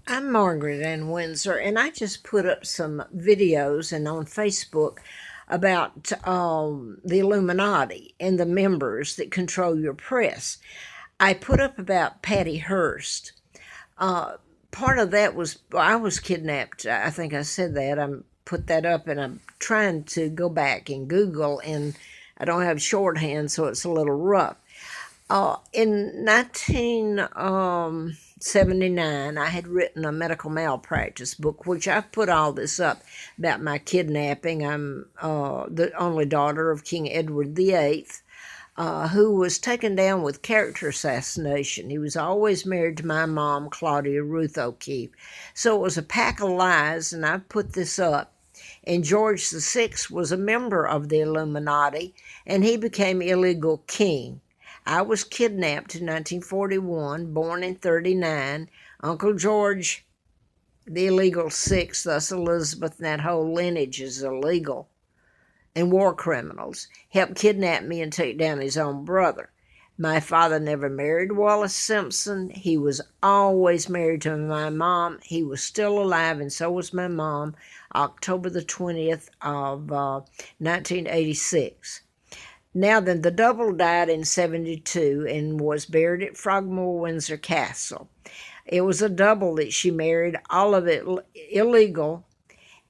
I'm Margaret Ann Windsor, and I just put up some videos and on Facebook about the Illuminati and the members that control your press. I put up about Patti Hearst. Part of that was I was kidnapped. I think I said that. I put that up, and I'm trying to go back and Google, and I don't have shorthand, so it's a little rough. In 1979, I had written a medical malpractice book, which I put all this up about my kidnapping. I'm the only daughter of King Edward VIII, who was taken down with character assassination. He was always married to my mom, Claudia Ruth O'Keefe. So it was a pack of lies, and I put this up. And George VI was a member of the Illuminati, and he became illegal king. I was kidnapped in 1941, born in 39. Uncle George, the illegal six, thus Elizabeth, and that whole lineage is illegal, and war criminals, helped kidnap me and take down his own brother. My father never married Wallace Simpson. He was always married to my mom. He was still alive, and so was my mom, October the 20th of 1986. Now then, the double died in 72 and was buried at Frogmore, Windsor Castle. It was a double that she married, all of it illegal,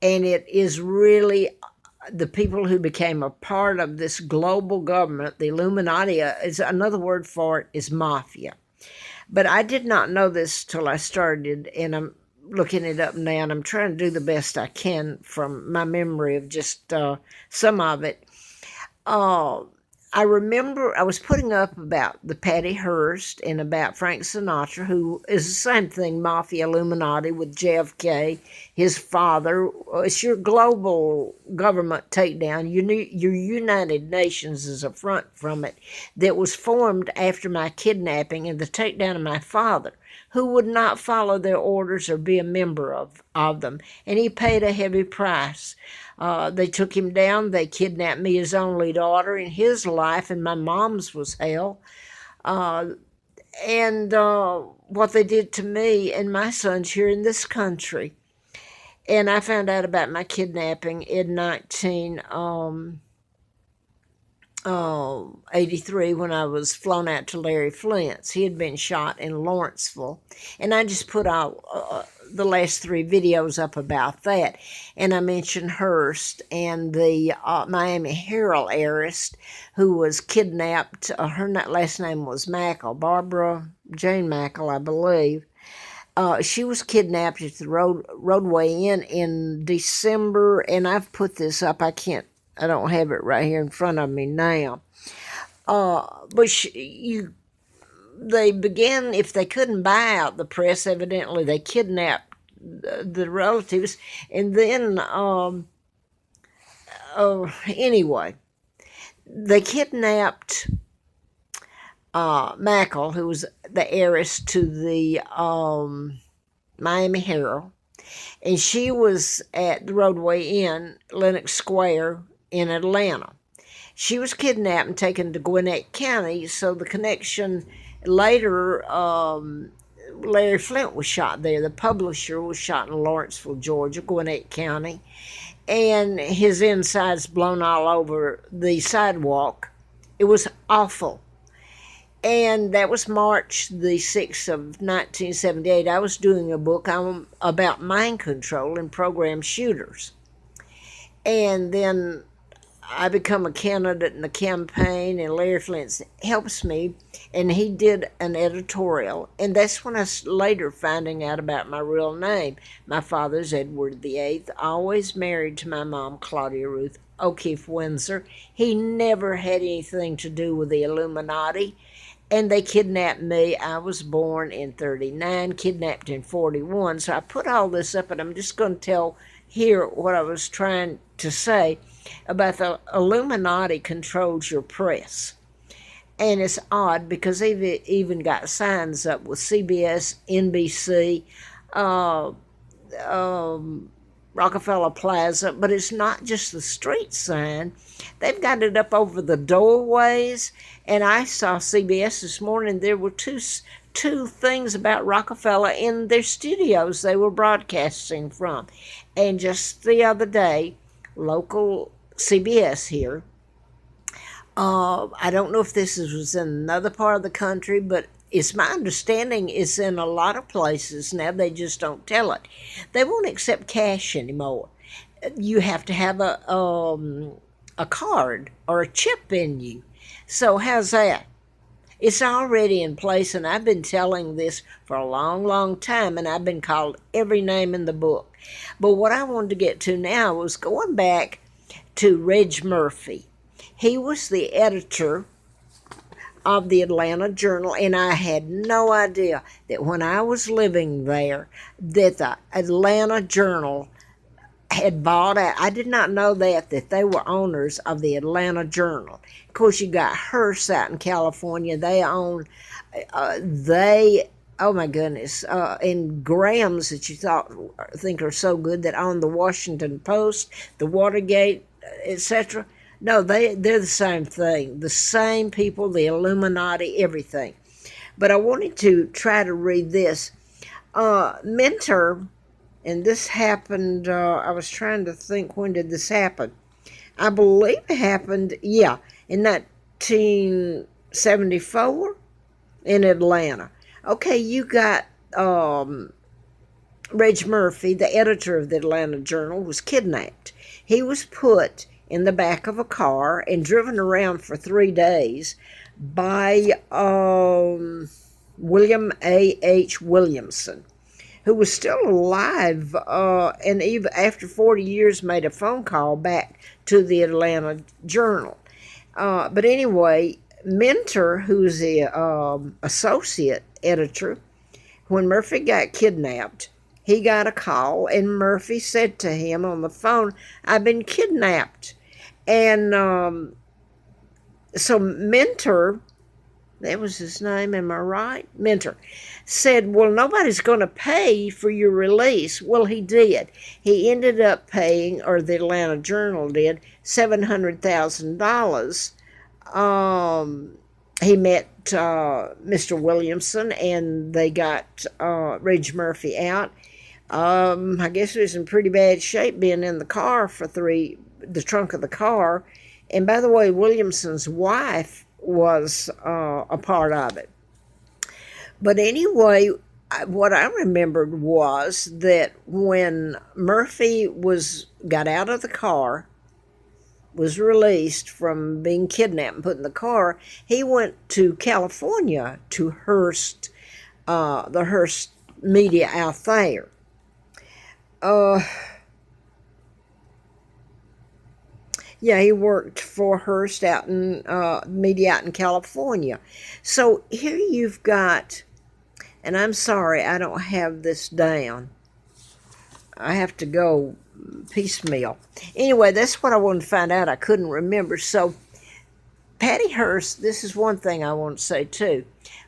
and it is really the people who became a part of this global government. The Illuminati, is another word for it, is mafia. But I did not know this till I started, and I'm looking it up now, and I'm trying to do the best I can from my memory of just some of it. I remember I was putting up about the Patti Hearst and about Frank Sinatra, who is the same thing, Mafia Illuminati with JFK, his father. It's your global government takedown. Your United Nations is a front from it that was formed after my kidnapping and the takedown of my father, who would not follow their orders or be a member of them. And he paid a heavy price. They took him down. They kidnapped me, his only daughter, and his life, and my mom's was hell. And what they did to me and my sons here in this country. And I found out about my kidnapping in 1983 when I was flown out to Larry Flynt's. He had been shot in Lawrenceville. And I just put out the last three videos up about that. And I mentioned Hearst and the Miami Herald heiress who was kidnapped. Her last name was Mackle, Barbara Jane Mackle, I believe. She was kidnapped at the Roadway Inn in December, and I've put this up. I don't have it right here in front of me now. But they began, if they couldn't buy out the press, evidently they kidnapped the relatives. And then, anyway, they kidnapped Mackle, who was the heiress to the Miami Herald. And she was at the Roadway Inn, Lenox Square, in Atlanta. She was kidnapped and taken to Gwinnett County, so the connection later, Larry Flynt was shot there. The publisher was shot in Lawrenceville, Georgia, Gwinnett County, and his insides blown all over the sidewalk. It was awful. And that was March the 6th of 1978. I was doing a book about mind control and program shooters. And then I become a candidate in the campaign, and Larry Flynt helps me, and he did an editorial. And that's when I later finding out about my real name. My father's Edward VIII, always married to my mom, Claudia Ruth O'Keefe Windsor. He never had anything to do with the Illuminati. And they kidnapped me. I was born in 39, kidnapped in 41. So I put all this up, and I'm just going to tell here what I was trying to say about the Illuminati controls your press. And it's odd because they've even got signs up with CBS, NBC, Rockefeller Plaza, but it's not just the street sign. They've got it up over the doorways. And I saw CBS this morning. There were two two things about Rockefeller in their studios they were broadcasting from. And just the other day, local CBS here, I don't know if was in another part of the country, but it's my understanding it's in a lot of places now. They just don't tell it. They won't accept cash anymore. You have to have a card or a chip in you. So how's that? It's already in place, and I've been telling this for a long, long time, and I've been called every name in the book. But what I wanted to get to now was going back to Reg Murphy. He was the editor of the Atlanta Journal, and I had no idea that when I was living there that the Atlanta Journal had bought out. I did not know that they were owners of the Atlanta Journal. Of course, you got Hearst out in California. They own, oh my goodness, and Graham's that you think are so good that own the Washington Post, the Watergate, etc. No, they're the same thing. The same people, the Illuminati, everything. But I wanted to try to read this. Mentor, and this happened, I was trying to think, when did this happen? I believe it happened, in 1974 in Atlanta. Okay, you got Reg Murphy, the editor of the Atlanta Journal, was kidnapped. He was put in the back of a car and driven around for 3 days by William A.H. Williamson, who was still alive, and even after 40 years made a phone call back to the Atlanta Journal. But anyway, Mentor, who's the associate editor, when Murphy got kidnapped, he got a call, and Murphy said to him on the phone, "I've been kidnapped." And so Mentor, that was his name, am I right? Mentor said, "Well, nobody's going to pay for your release." Well, he did. He ended up paying, or the Atlanta Journal did, $700,000. He met Mr. Williamson, and they got Reg Murphy out. I guess he was in pretty bad shape, being in the car for the trunk of the car. And by the way, Williamson's wife was a part of it. But anyway, what I remembered was that when Murphy got out of the car, was released from being kidnapped and put in the car, he went to California to Hearst, the Hearst media out there. He worked for Hearst out in media out in California. So here you've got, and I'm sorry I don't have this down. I have to go piecemeal. Anyway, that's what I wanted to find out. I couldn't remember. So Patti Hearst, this is one thing I want to say too.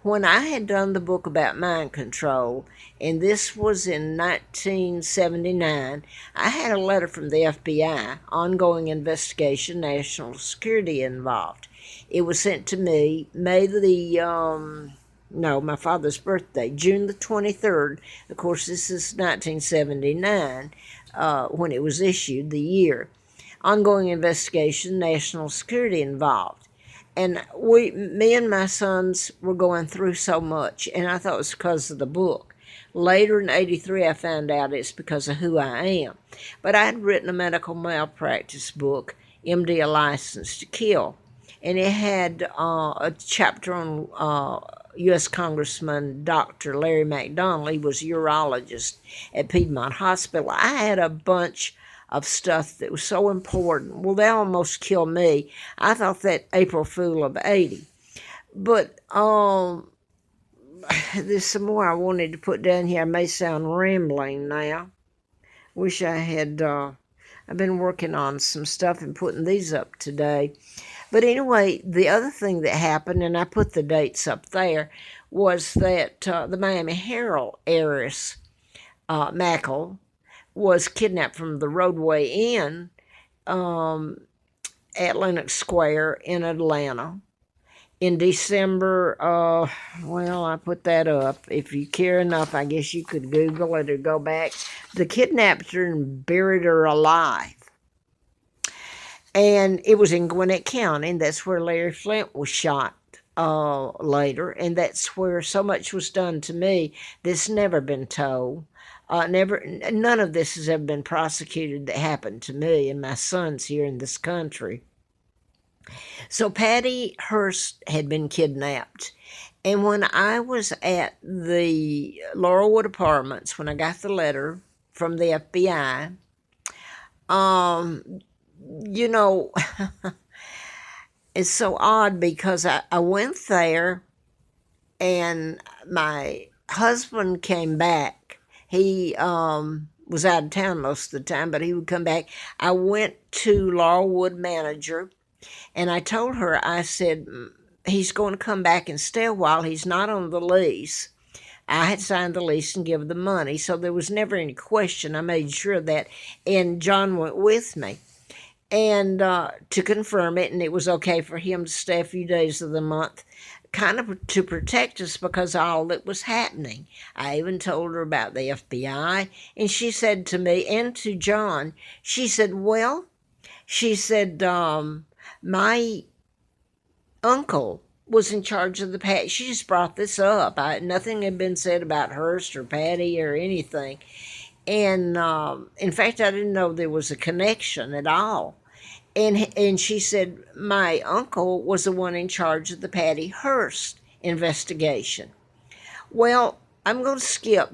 When I had done the book about mind control, and this was in 1979, I had a letter from the FBI, ongoing investigation, national security involved. It was sent to me my father's birthday, June the 23rd. Of course, this is 1979 when it was issued, the year. Ongoing investigation, national security involved. And me and my sons were going through so much, and I thought it was because of the book. Later in '83, I found out it's because of who I am. But I had written a medical malpractice book, MD: A License to Kill, and it had a chapter on U.S. Congressman Dr. Larry McDonald. He was a urologist at Piedmont Hospital. I had a bunch of stuff that was so important. Well, they almost killed me. I thought that April Fool of '80. But there's some more I wanted to put down here. I may sound rambling now. Wish I had, I've been working on some stuff and putting these up today. But anyway, the other thing that happened, and I put the dates up there, was that the Miami Herald heiress, Mackle, was kidnapped from the Roadway Inn at Lenox Square in Atlanta. in December. Well, I put that up. If you care enough, I guess you could Google it or go back. They kidnapped her and buried her alive. And it was in Gwinnett County, and that's where Larry Flynt was shot later. And that's where so much was done to me that's never been told. None of this has ever been prosecuted that happened to me and my sons here in this country. So Patti Hearst had been kidnapped. And when I was at the Laurelwood Apartments, when I got the letter from the FBI, you know, it's so odd because I went there and my husband came back. He was out of town most of the time, but he would come back. I went to Laurelwood manager and I told her, I said, he's going to come back and stay a while. He's not on the lease. I had signed the lease and given the money, so there was never any question. I made sure of that, and John went with me and to confirm it, and it was okay for him to stay a few days of the month, kind of to protect us because of all that was happening. I even told her about the FBI, and she said to me and to John, she said, well, she said, my uncle was in charge of the Patti. She just brought this up. Nothing had been said about Hearst or Patti or anything. And in fact, I didn't know there was a connection at all. And she said, my uncle was the one in charge of the Patti Hearst investigation. Well, I'm going to skip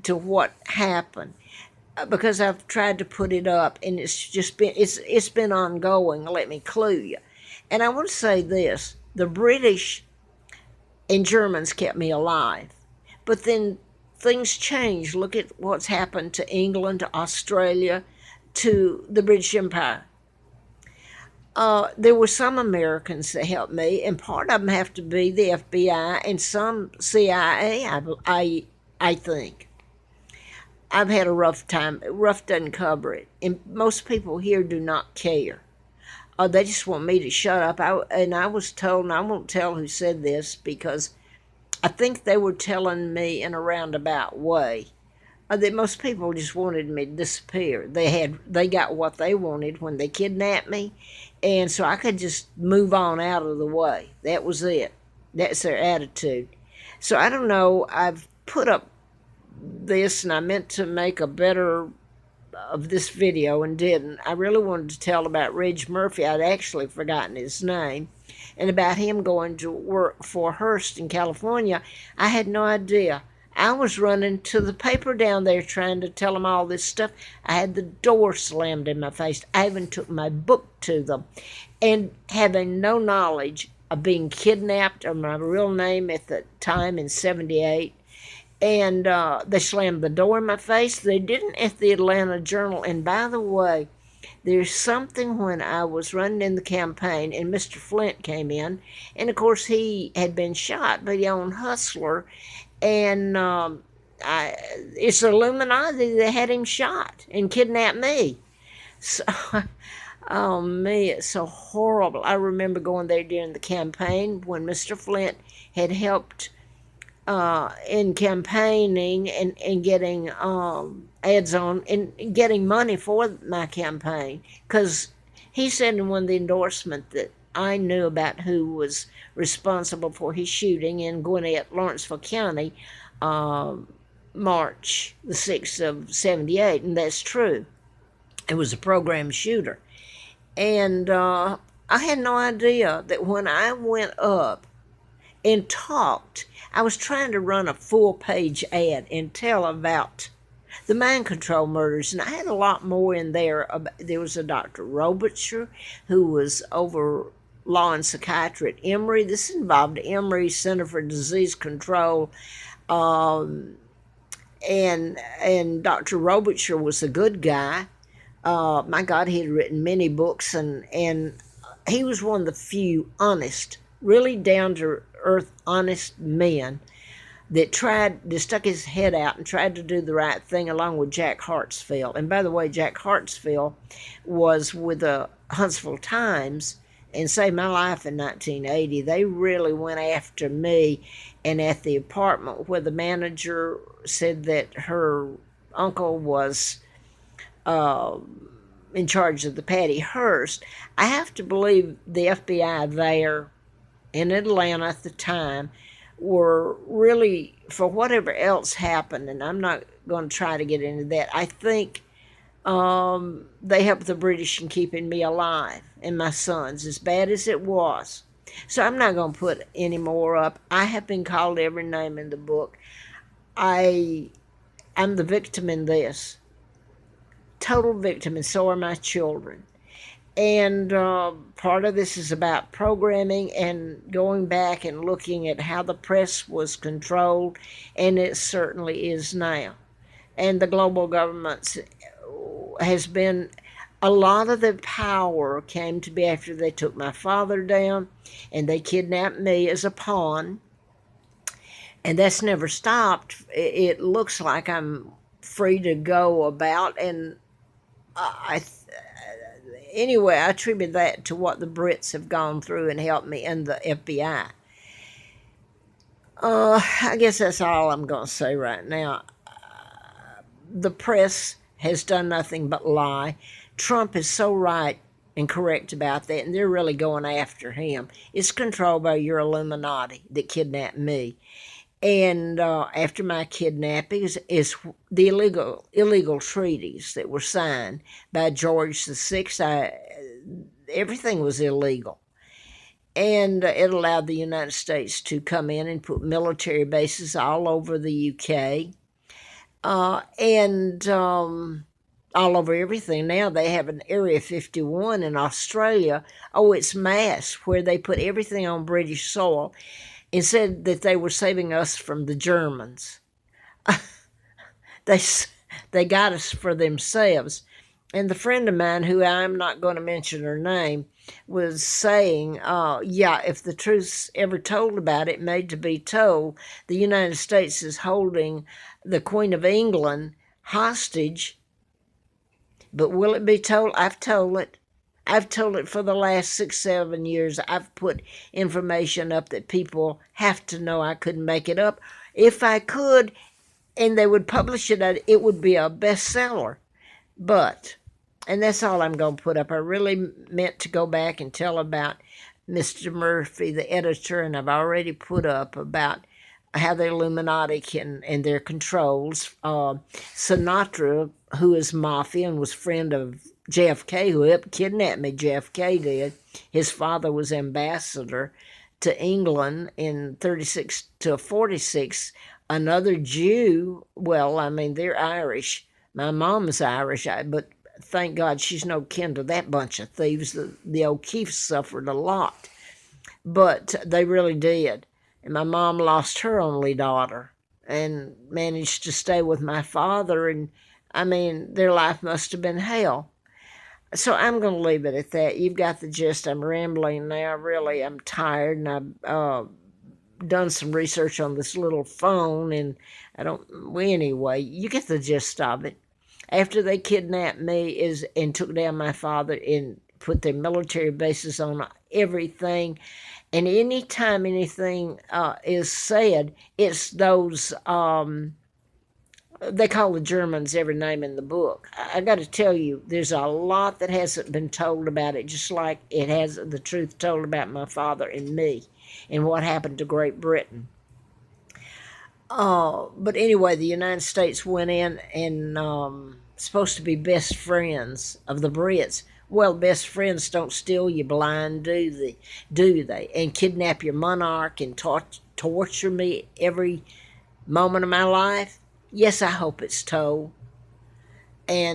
to what happened, because I've tried to put it up, and it's been ongoing. Let me clue you. And I want to say this: the British and Germans kept me alive, but then things changed. Look at what's happened to England, to Australia, to the British Empire. There were some Americans that helped me, and part of them have to be the FBI and some CIA, I think. I've had a rough time. Rough doesn't cover it. And most people here do not care. They just want me to shut up. I was told, and I won't tell who said this because I think they were telling me in a roundabout way that most people just wanted me to disappear. They got what they wanted when they kidnapped me, and so I could just move on out of the way. That was it. That's their attitude. So I don't know. I've put up this, and I meant to make a better of this video and didn't. I really wanted to tell about Reg Murphy. I'd actually forgotten his name, and about him going to work for Hearst in California. I had no idea. I was running to the paper down there trying to tell them all this stuff. I had the door slammed in my face. I even took my book to them. And having no knowledge of being kidnapped, or my real name at the time in 78, and they slammed the door in my face. They didn't at the Atlanta Journal. And by the way, there's something when I was running in the campaign and Mr. Flynt came in, and of course he had been shot, but he owned Hustler, and it's Illuminati that had him shot and kidnapped me. So, oh me, it's so horrible. I remember going there during the campaign when Mr. Flynt had helped in campaigning and getting ads on and getting money for my campaign, because he said in one of the endorsements that I knew about who was responsible for his shooting in Gwinnett, Lawrenceville County, March the 6th of 78, and that's true. It was a program shooter. And I had no idea that when I went up and talked, I was trying to run a full-page ad and tell about the mind control murders, and I had a lot more in there. There was a Dr. Robichaud who was over law and psychiatry at Emory. This involved Emory Center for Disease Control, and Dr. Robichaud was a good guy. My God, he had written many books, and he was one of the few honest, really down-to-earth, honest men that stuck his head out and tried to do the right thing, along with Jack Hartsfield. And by the way, Jack Hartsfield was with the Huntsville Times, and saved my life in 1980. They really went after me, and at the apartment where the manager said that her uncle was in charge of the Patti Hearst, I have to believe the FBI there in Atlanta at the time were really, for whatever else happened, and I'm not going to try to get into that, I think they helped the British in keeping me alive and my sons, as bad as it was. So I'm not going to put any more up. I have been called every name in the book. I'm the victim in this. Total victim, and so are my children. And part of this is about programming and going back and looking at how the press was controlled, and it certainly is now. And the global governments has been, a lot of the power came to be after they took my father down and they kidnapped me as a pawn. And that's never stopped. It looks like I'm free to go about, and anyway, I attribute that to what the Brits have gone through and helped me, and the FBI. I guess that's all I'm going to say right now. The press has done nothing but lie. Trump is so right and correct about that, and they're really going after him. It's controlled by your Illuminati that kidnapped me. And after my kidnapping is the illegal treaties that were signed by George VI. Everything was illegal. And it allowed the United States to come in and put military bases all over the UK. And all over everything. Now they have an Area 51 in Australia. Oh, it's mass, where they put everything on British soil and said that they were saving us from the Germans. They got us for themselves. And the friend of mine, who I'm not going to mention her name, was saying, yeah, if the truth's ever told about it, made to be told, the United States is holding the Queen of England hostage. But will it be told? I've told it. I've told it for the last 6, 7 years. I've put information up that people have to know. I couldn't make it up. If I could, and they would publish it, it would be a bestseller. But, and that's all I'm going to put up. I really meant to go back and tell about Mr. Murphy, the editor, and I've already put up about how the Illuminati and their controls. Sinatra, who is mafia and was friend of JFK, who helped kidnap me, JFK did. His father was ambassador to England in 36 to 46. Another Jew, well, I mean, they're Irish. My mom's Irish, but thank God she's no kin to that bunch of thieves. The O'Keeffes suffered a lot, but they really did. And my mom lost her only daughter and managed to stay with my father. And, I mean, their life must have been hell. So I'm going to leave it at that. You've got the gist. I'm rambling now. Really, I'm tired, and I've done some research on this little phone, and anyway, you get the gist of it. After they kidnapped me and took down my father and put their military bases on everything, and anytime anything is said, it's those... they call the Germans every name in the book. I got to tell you, there's a lot that hasn't been told about it, just like it has the truth told about my father and me and what happened to Great Britain. But anyway, the United States went in and supposed to be best friends of the Brits. Well, best friends don't steal you blind, do they? And kidnap your monarch and torture me every moment of my life? Yes, I hope it's told. And